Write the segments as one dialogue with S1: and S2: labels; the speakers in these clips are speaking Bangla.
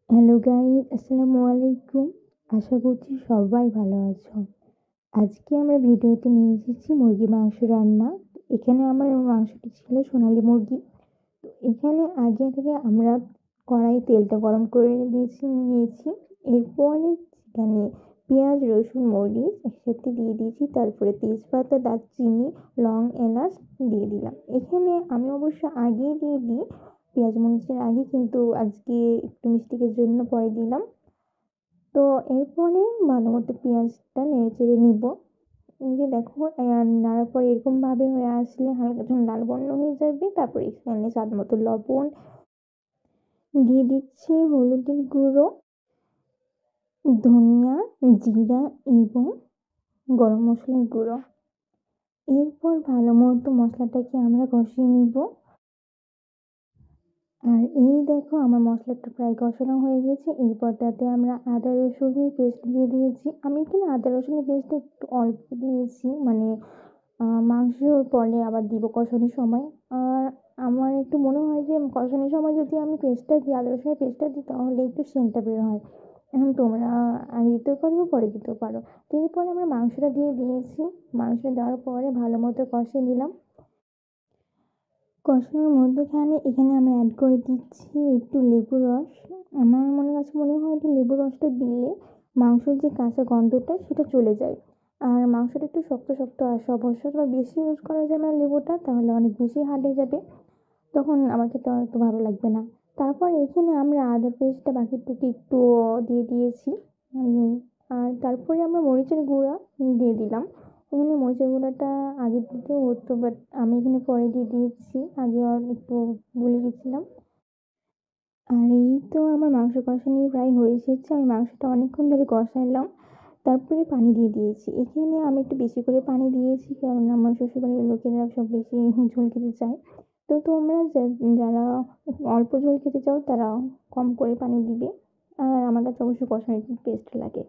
S1: হ্যালো গাইস, আসসালামু আলাইকুম। আশা করছি সবাই ভালো আছো। আজকে আমরা ভিডিওতে নিয়ে এসেছি মুরগি মাংস রান্না। এখানে আমার মাংসটি ছিল সোনালী মুরগি। তো এখানে আগে থেকে আমরা কড়াই তেলটা গরম করে নিয়েছি। এরপরে সেখানে পেঁয়াজ, রসুন, মরিচ একসাথে দিয়ে দিয়েছি। তারপরে তেজপাতা, দারচিনি, লং, এলাচ দিয়ে দিলাম। এখানে আমি অবশ্য আগেই দিয়ে দিই পেঁয়াজ মরিচের আগে, কিন্তু আজকে একটু মিস্টেকের জন্য পরে দিলাম। তো এরপরে ভালো মতো পেঁয়াজটা নেড়ে চেড়ে নিব। এই যে দেখো, নাড়ার পর এরকম ভাবে হয়ে আসলে হালকা যখন লাল বর্ণ হয়ে যাবে, তারপরে এখানে স্বাদ মতো লবণ দিয়ে দিচ্ছি, হলুদের গুঁড়ো, ধনিয়া, জিরা এবং গরম মশলার গুঁড়ো। এরপর ভালো মতো মশলাটাকে আমরা কষিয়ে নিব। আর এই দেখো, আমার মশলাটা প্রায় কষানো হয়ে গেছে। এরপর তাতে আমরা আদা রসুনের পেস্ট দিয়ে দিয়েছি। আমি এখানে আদা রসুনের পেস্টটা একটু অল্প দিয়েছি, মানে মাংসর পরে আবার দিব কষানোর সময়। আর আমার একটু মনে হয় যে কষানোর সময় যদি আমি পেস্টটা দিই, আদা রসুনের পেস্টটা দিই, তাহলে একটু সেন্টটা বের হয়। এখন তোমরা আগে দিতেও পারো, পরে দিতেও পারো। তো এরপরে আমরা মাংসটা দিয়ে দিয়েছি। মাংসটা দেওয়ার পরে ভালো মতো কষিয়ে নিলাম। কষানোর মধ্যখানে এখানে আমি অ্যাড করে দিচ্ছি একটু লেবুর রস। আমার কাছে মনে হয় যে লেবুর রসটা দিলে মাংসের যে কাঁচা গন্ধটা সেটা চলে যায়। আর মাংসটা একটু শক্ত শক্ত আসে অবশ্য, বা বেশি ইউজ করা যাবে না লেবুটা, তাহলে অনেক বেশি হার্ড হয়ে যাবে, তখন আমার খেতে অত ভালো লাগবে না। তারপর এখানে আমরা আদা পেস্টটা বাকিটুকু একটু দিয়ে দিয়েছি। উম, আর তারপরে আমরা মরিচের গুঁড়া দিয়ে দিলাম। এখানে মরিচের গুঁড়াটা আগে দিতেও হতো, বাট আমি এখানে পরে দিয়ে দিয়েছি, আগে একটু ভুলে গেছিলাম। আর এই তো আমার মাংস কষানি প্রায় হয়ে এসেছে। আমি মাংসটা অনেকক্ষণ ধরে কষাইলাম, তারপরে পানি দিয়ে দিয়েছি। এখানে আমি একটু বেশি করে পানি দিয়েছি, কারণ আমার শ্বশুরবাড়ির লোকেরা সব বেশি ঝোল খেতে চায়। তো তোমরা যারা অল্প ঝোল খেতে চাও তারা কম করে পানি দিবে। আর আমার কাছে অবশ্য কষানো একটু টেস্ট লাগে।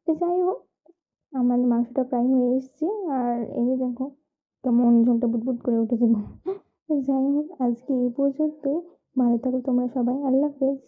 S1: তো যাই হোক, আমার মাংসটা প্রায় হয়ে এসছে। আর এই যে দেখো, কেমন ঝোলটা বুদবুদ করে উঠেছে। তো যাই হোক, আজকে এই পর্যন্তই। ভালো থাকো তোমরা সবাই। আল্লাহ হাফেজ।